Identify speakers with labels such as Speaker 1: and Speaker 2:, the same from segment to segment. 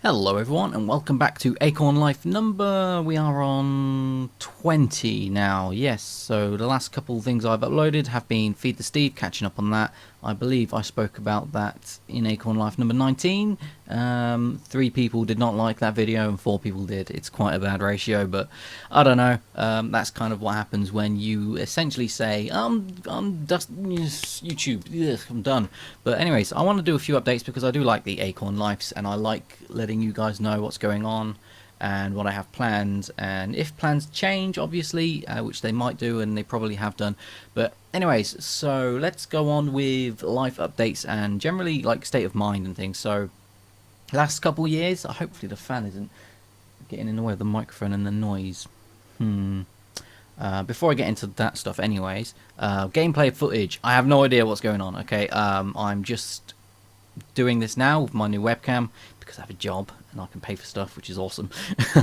Speaker 1: Hello everyone and welcome back to Acorn Life number, we are on 20 now, yes, so the last couple of things I've uploaded have been Feed the Steve, catching up on that. I believe I spoke about that in Acorn Life number 19, 3 people did not like that video and 4 people did. It's quite a bad ratio, but I don't know, that's kind of what happens when you essentially say, I'm just YouTube, ugh, I'm done. But anyways, I want to do a few updates because I do like the Acorn Lives and I like letting you guys know what's going on and what I have planned, and if plans change obviously, which they might do and they probably have done. But anyways, so let's go on with life updates and generally like state of mind and things. So last couple years, hopefully the fan isn't getting in the way of the microphone and the noise. Before I get into that stuff anyways, gameplay footage, I have no idea what's going on. Okay, I'm just doing this now with my new webcam because I have a job and I can pay for stuff, which is awesome.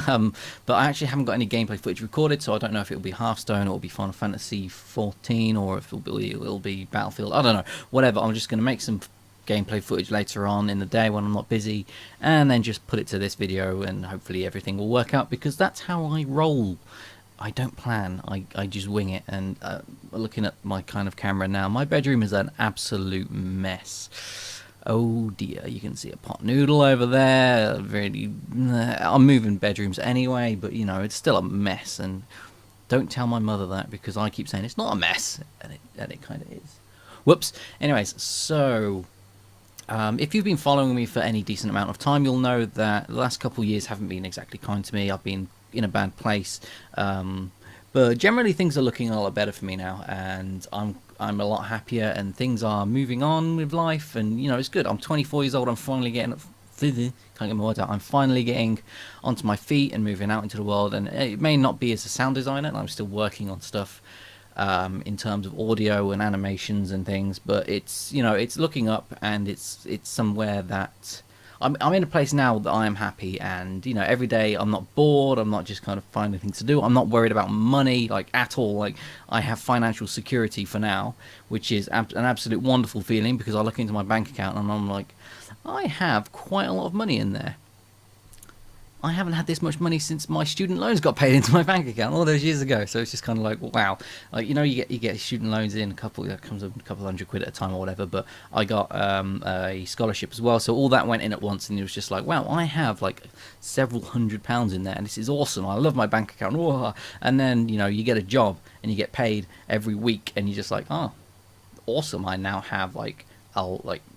Speaker 1: But I actually haven't got any gameplay footage recorded, so I don't know if it'll be Hearthstone or it'll be Final Fantasy 14 or if it'll be Battlefield. I don't know, whatever. I'm just going to make some gameplay footage later on in the day when I'm not busy and then just put it to this video and hopefully everything will work out because that's how I roll. I don't plan, I just wing it. And looking at my kind of camera now, my bedroom is an absolute mess. Oh dear, you can see a pot noodle over there. Really, I'm moving bedrooms anyway, but you know, it's still a mess. And don't tell my mother that because I keep saying it's not a mess, and it kind of is. Whoops. Anyways, so if you've been following me for any decent amount of time, you'll know that the last couple of years haven't been exactly kind to me. I've been in a bad place, but generally things are looking a lot better for me now, and I'm a lot happier, and things are moving on with life, and you know it's good. I'm 24 years old. I'm finally getting can't get my words out. I'm finally getting onto my feet and moving out into the world, and it may not be as a sound designer, and I'm still working on stuff in terms of audio and animations and things, but it's, you know, it's looking up, and it's somewhere that I'm in a place now that I am happy, and you know, every day I'm not bored. I'm not just kind of finding things to do. I'm not worried about money like at all. Like, I have financial security for now, which is an absolute wonderful feeling because I look into my bank account and I'm like, I have quite a lot of money in there. I haven't had this much money since my student loans got paid into my bank account all those years ago. So it's just kind of like, wow, like, you know, you get student loans in a couple, that comes up a couple £100 at a time or whatever. But I got a scholarship as well, so all that went in at once, and it was just like, wow, I have like several £100s in there, and this is awesome. I love my bank account. Whoa. And then, you know, you get a job and you get paid every week, and you're just like, oh, awesome. I now have like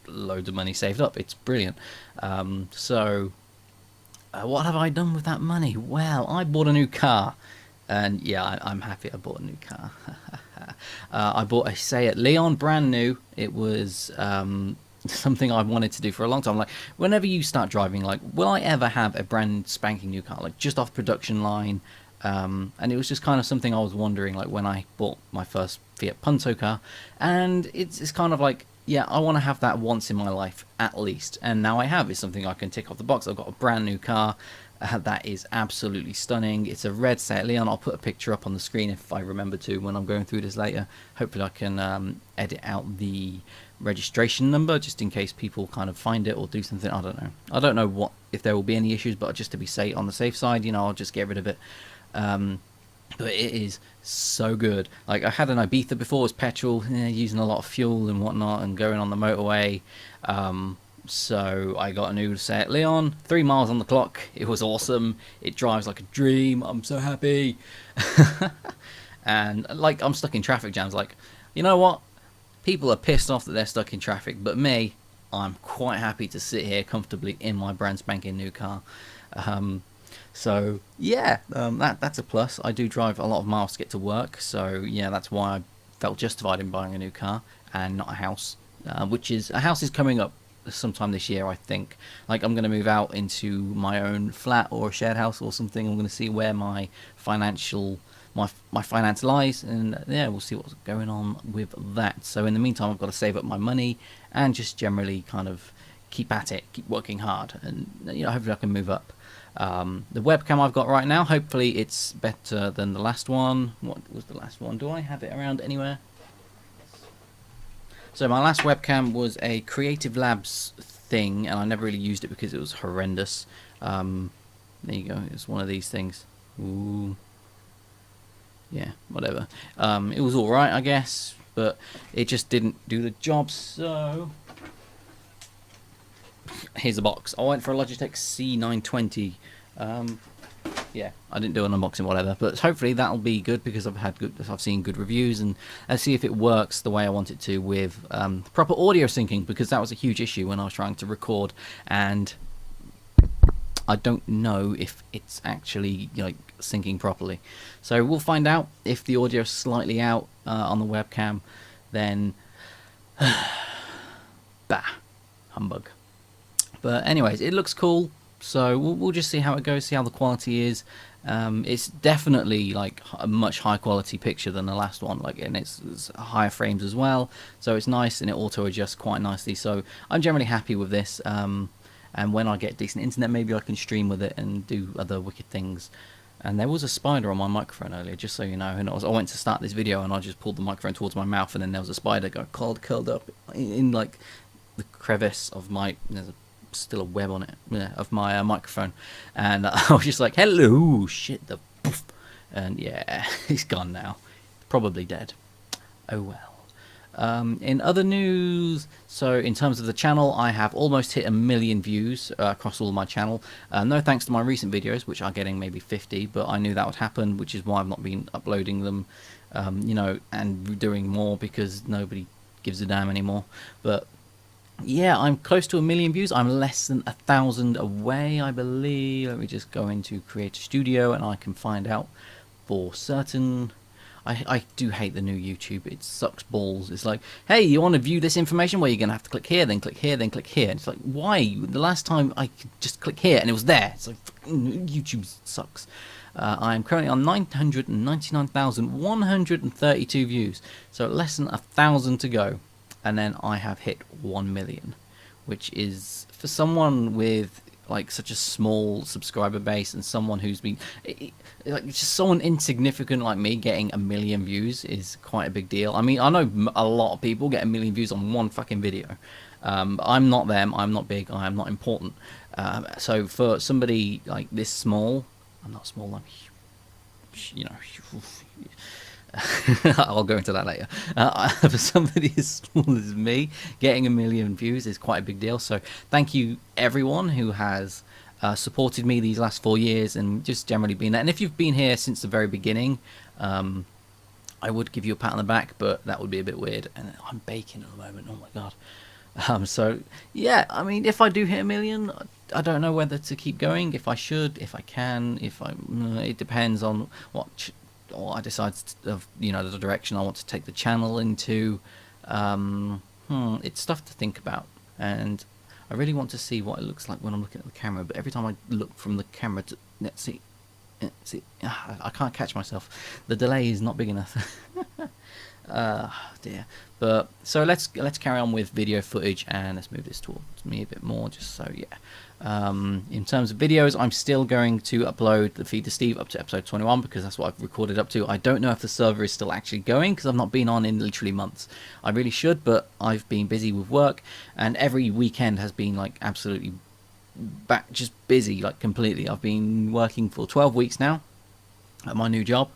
Speaker 1: loads of money saved up. It's brilliant. So what have I done with that money? Well, I bought a new car, and yeah, I'm happy I bought a new car. I bought a Seat Leon, brand new. It was something I wanted to do for a long time. Like, whenever you start driving, like, will I ever have a brand spanking new car, like just off production line? And it was just kind of something I was wondering, like when I bought my first Fiat Punto car, and it's kind of like, yeah, I want to have that once in my life at least, and now I have. It's something I can tick off the box. I've got a brand new car that is absolutely stunning. It's a red Seat Leon. I'll put a picture up on the screen if I remember to when I'm going through this later. Hopefully I can edit out the registration number just in case people kind of find it or do something. I don't know. I don't know what if there will be any issues, but just to be safe on the safe side, you know, I'll just get rid of it. But it is so good. Like, I had an Ibiza before, it was petrol, using a lot of fuel and whatnot, and going on the motorway. So I got a new Seat Leon, 3 miles on the clock. It was awesome. It drives like a dream. I'm so happy. And like, I'm stuck in traffic jams. Like, you know what? People are pissed off that they're stuck in traffic, but me, I'm quite happy to sit here comfortably in my brand spanking new car. So yeah, that's a plus. I do drive a lot of miles to get to work, so yeah, that's why I felt justified in buying a new car and not a house. Which is, a house is coming up sometime this year, I think. Like, I'm going to move out into my own flat or a shared house or something. I'm going to see where my my finance lies, and yeah, we'll see what's going on with that. So in the meantime, I've got to save up my money and just generally kind of keep at it, keep working hard, and you know, hopefully I can move up. The webcam I've got right now, hopefully it's better than the last one. What was the last one? Do I have it around anywhere? So my last webcam was a Creative Labs thing, and I never really used it because it was horrendous. There you go. It's one of these things. Ooh. Yeah, whatever. It was alright, I guess, but it just didn't do the job, so... Here's a box. I went for a Logitech C920. Yeah, I didn't do an unboxing, whatever, but hopefully that'll be good because I've seen good reviews, and let's see if it works the way I want it to with proper audio syncing, because that was a huge issue when I was trying to record, and I don't know if it's actually like syncing properly. So we'll find out. If the audio's slightly out on the webcam, then bah, humbug. But anyways, it looks cool, so we'll just see how it goes, see how the quality is. It's definitely like a much higher quality picture than the last one, like, and it's higher frames as well, so it's nice, and it auto adjusts quite nicely. So I'm generally happy with this. And when I get decent internet, maybe I can stream with it and do other wicked things. And there was a spider on my microphone earlier, just so you know. And I went to start this video, and I just pulled the microphone towards my mouth, and then there was a spider curled up in like the crevice of my. There's still a web on it, yeah, of my microphone, and I was just like, "Hello, shit, the poof," and yeah, he's gone now, probably dead. Oh well. In other news, so in terms of the channel, I have almost hit 1 million views across all my channel. No thanks to my recent videos, which are getting maybe 50, but I knew that would happen, which is why I've not been uploading them, you know, and doing more, because nobody gives a damn anymore. But yeah, I'm close to 1 million views. I'm less than 1,000 away, I believe. Let me just go into Creator Studio, and I can find out for certain. I do hate the new YouTube. It sucks balls. It's like, hey, you want to view this information? Well, you're going to have to click here, then click here, then click here. And it's like, why? The last time I could just click here and it was there. It's like, YouTube sucks. I am currently on 999,132 views. So less than 1,000 to go. And then I have hit 1 million, which is, for someone with like such a small subscriber base, and someone who's been like just someone insignificant like me, getting 1 million views is quite a big deal. I mean, I know a lot of people get 1 million views on one fucking video. I'm not them. I'm not big. I am not important. So for somebody like this small, I'm not small. I'm, you know. I'll go into that later. For somebody as small as me, getting 1 million views is quite a big deal. So thank you everyone who has supported me these last 4 years, and just generally been there. And if you've been here since the very beginning, I would give you a pat on the back, but that would be a bit weird. And I'm baking at the moment. Oh my god. So yeah, I mean, if I do hit 1 million, I don't know whether to keep going. If I should, if I can, it depends on what I decide of, you know, the direction I want to take the channel into. It's stuff to think about, and I really want to see what it looks like when I'm looking at the camera. But every time I look from the camera to let's see, I can't catch myself. The delay is not big enough. Dear. But so let's carry on with video footage, and let's move this towards me a bit more, just so yeah. In terms of videos, I'm still going to upload the Feed to Steve up to episode 21, because that's what I've recorded up to. I don't know if the server is still actually going, because I've not been on in literally months. I really should, but I've been busy with work, and every weekend has been like absolutely just busy, like completely. I've been working for 12 weeks now at my new job,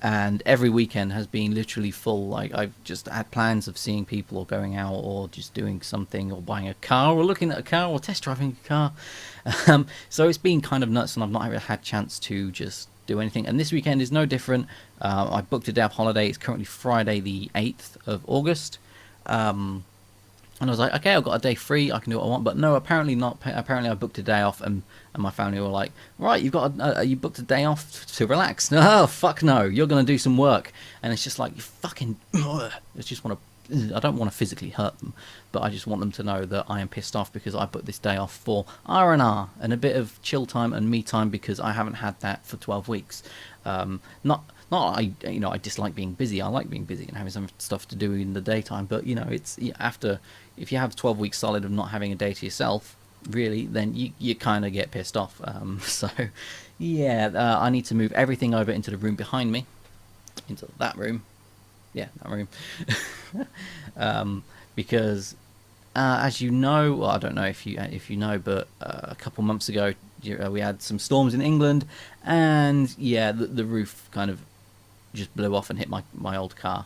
Speaker 1: and every weekend has been literally full. Like, I've just had plans of seeing people, or going out, or just doing something, or buying a car, or looking at a car, or test driving a car. So it's been kind of nuts, and I've not had a chance to just do anything. And this weekend is no different. I booked a day of holiday. It's currently Friday the 8th of August. And I was like, okay, I've got a day free, I can do what I want. But no, apparently not. Apparently I booked a day off, and my family were like, right, you booked a day off to relax. No, fuck no, you're going to do some work. And it's just like, you fucking, I just want to, I don't want to physically hurt them, but I just want them to know that I am pissed off because I booked this day off for R&R and a bit of chill time and me time, because I haven't had that for 12 weeks. I dislike being busy. I like being busy and having some stuff to do in the daytime. But you know, it's if you have 12 weeks solid of not having a day to yourself, really, then you kind of get pissed off. So yeah, I need to move everything over into the room behind me, into that room. Yeah, that room. Because as you know, well, I don't know if you know, but a couple months ago, we had some storms in England, and yeah, the roof kind of just blew off and hit my old car.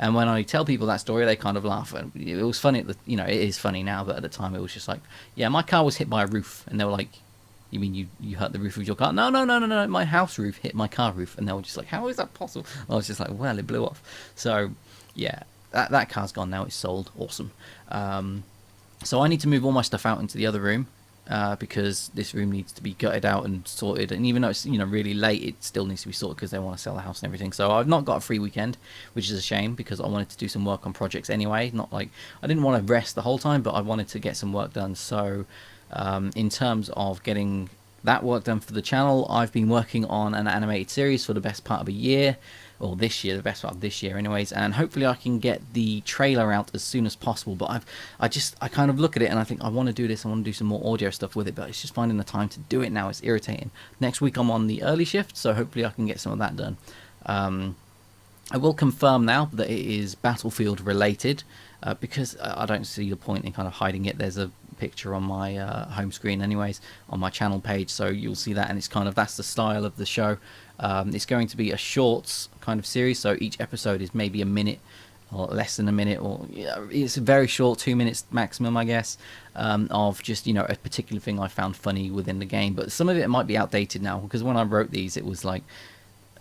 Speaker 1: And when I tell people that story, they kind of laugh. And it was funny, it is funny now, but at the time it was just like, yeah, my car was hit by a roof. And they were like, you mean you hurt the roof of your car? No, no, no, no, no, my house roof hit my car roof. And they were just like, how is that possible? I was just like, well, it blew off. So, yeah, that car's gone now. It's sold. Awesome. So I need to move all my stuff out into the other room. Because this room needs to be gutted out and sorted, and even though it's really late, it still needs to be sorted because they want to sell the house and everything. So I've not got a free weekend, which is a shame because I wanted to do some work on projects anyway. Not like I didn't want to rest the whole time, but I wanted to get some work done. So in terms of getting that work done for the channel, I've been working on an animated series for the best part of a year, or this year, the best part of this year anyways, and hopefully I can get the trailer out as soon as possible. But I kind of look at it and I think I want to do this, I want to do some more audio stuff with it, but it's just finding the time to do it now. It's irritating. Next week I'm on the early shift, so hopefully I can get some of that done. I will confirm now that it is Battlefield related, because I don't see the point in kind of hiding it. There's a picture on my home screen anyways, on my channel page, so you'll see that, and it's kind of, that's the style of the show. It's going to be a shorts kind of series, so each episode is maybe a minute or less than a minute, or it's a very short, 2 minutes maximum, I guess, of just a particular thing I found funny within the game. But some of it might be outdated now, because when I wrote these, it was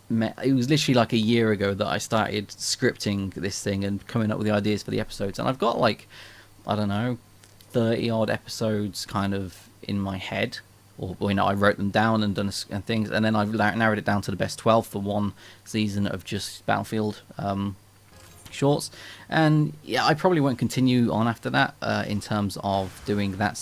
Speaker 1: literally like a year ago that I started scripting this thing and coming up with the ideas for the episodes, and I've got like, I don't know, 30 odd episodes kind of in my head, or I wrote them down and done and things, and then I've narrowed it down to the best 12 for one season of just Battlefield shorts. And yeah, I probably won't continue on after that in terms of doing that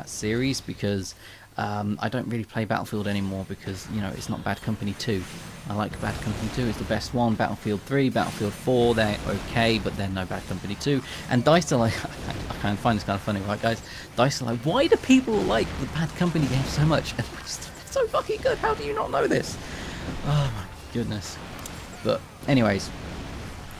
Speaker 1: series, because I don't really play Battlefield anymore, because it's not Bad Company 2. I like Bad Company 2, it's the best one. Battlefield 3, Battlefield 4, they're okay, but they're no Bad Company 2. And DICE are like, I kind of find this kind of funny, right guys? DICE are like, why do people like the Bad Company games so much? And it's so fucking good, how do you not know this? Oh my goodness. But anyways,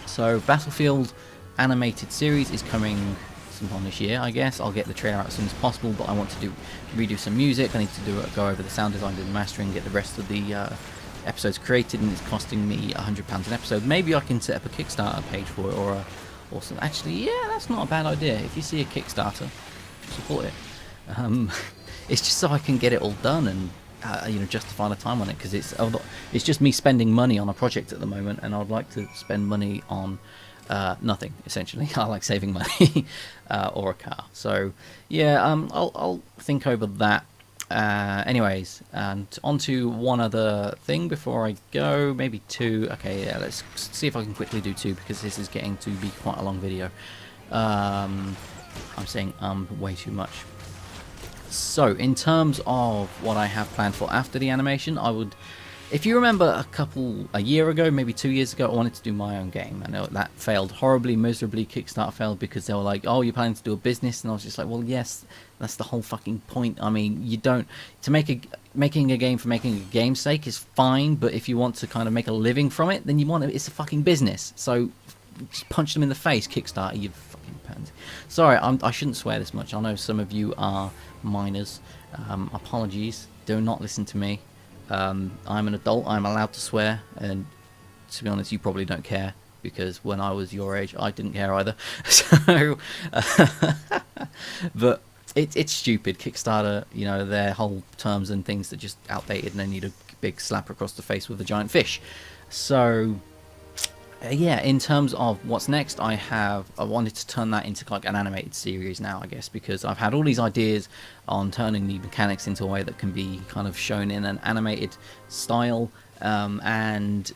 Speaker 1: so Battlefield animated series is coming sometime this year, I guess. I'll get the trailer out as soon as possible, but I want to redo some music. I need to go over the sound design, do the mastering, get the rest of the episodes created, and it's costing me £100 an episode. Maybe I can set up a Kickstarter page for it, or some. Actually, yeah, that's not a bad idea. If you see a Kickstarter, support it. It's just so I can get it all done and justify the time on it, because it's just me spending money on a project at the moment, and I'd like to spend money on nothing, essentially. I like saving money or a car. So yeah, I'll think over that. Anyways, and on to one other thing before I go, maybe two. Okay, yeah, let's see if I can quickly do two, because this is getting to be quite a long video. I'm saying way too much. So in terms of what I have planned for after the animation, I would, if you remember a year ago, maybe 2 years ago, I wanted to do my own game. I know that failed horribly, miserably. Kickstarter failed because they were like, oh, you're planning to do a business? And I was just like, well, yes, that's the whole fucking point. I mean, you don't, making a game for making a game's sake is fine, but if you want to kind of make a living from it, then it's a fucking business. So just punch them in the face, Kickstarter, you fucking pansy. Sorry, I shouldn't swear this much. I know some of you are minors. Apologies, do not listen to me. I'm an adult, I'm allowed to swear, and to be honest, you probably don't care, because when I was your age, I didn't care either. So, but it's stupid. Kickstarter, their whole terms and things are just outdated, and they need a big slap across the face with a giant fish. So, yeah, in terms of what's next, I wanted to turn that into like an animated series now, I guess, because I've had all these ideas on turning the mechanics into a way that can be kind of shown in an animated style, and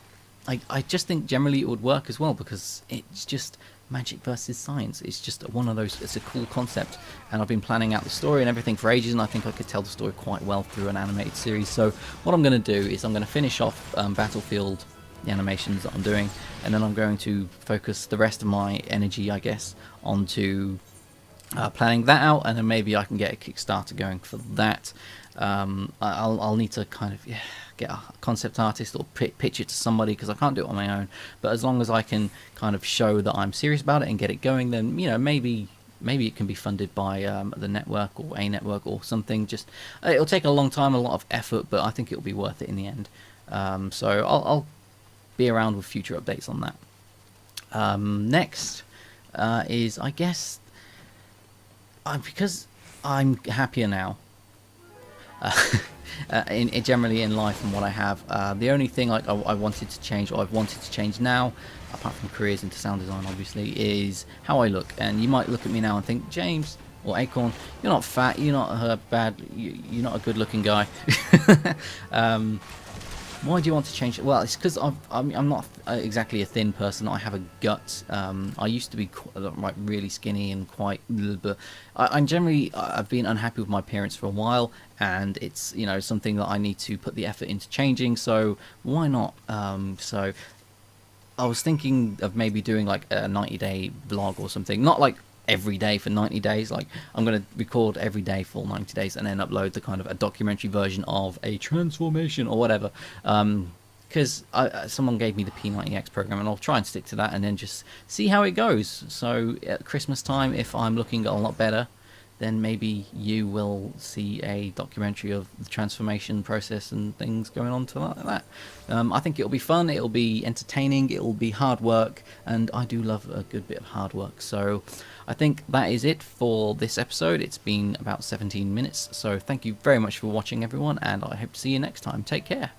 Speaker 1: I just think generally it would work as well, because it's just magic versus science. It's just one of those, it's a cool concept, and I've been planning out the story and everything for ages, and I think I could tell the story quite well through an animated series. So what I'm going to do is I'm going to finish off Battlefield, the animations that I'm doing, and then I'm going to focus the rest of my energy, I guess, onto planning that out, and then maybe I can get a Kickstarter going for that. I'll need to kind of get a concept artist or pitch it to somebody, because I can't do it on my own. But as long as I can kind of show that I'm serious about it and get it going, then maybe maybe it can be funded by the network or a network or something. Just it'll take a long time, a lot of effort, but I think it'll be worth it in the end. So I'll be around with future updates on that. Next is, I guess, because I'm happier now. Generally in life and what I have, the only thing like I wanted to change, or I've wanted to change now, apart from careers into sound design obviously, is how I look. And you might look at me now and think, James or Acorn, you're not fat, you're not bad, you're not a good looking guy. Why do you want to change it? Well, it's because I'm not exactly a thin person. I have a gut. I used to be like really skinny and quite, but I'm generally, I've been unhappy with my appearance for a while, and it's, you know, something that I need to put the effort into changing. So why not? So I was thinking of maybe doing like a 90-day vlog or something, not like every day for 90 days. Like, I'm going to record every day for 90 days and then upload the kind of a documentary version of a transformation or whatever. Because someone gave me the P90X program, and I'll try and stick to that and then just see how it goes. So at Christmas time, if I'm looking a lot better, then maybe you will see a documentary of the transformation process and things going on to like that. I think it'll be fun, it'll be entertaining, it'll be hard work, and I do love a good bit of hard work. So I think that is it for this episode. It's been about 17 minutes, so thank you very much for watching, everyone, and I hope to see you next time. Take care.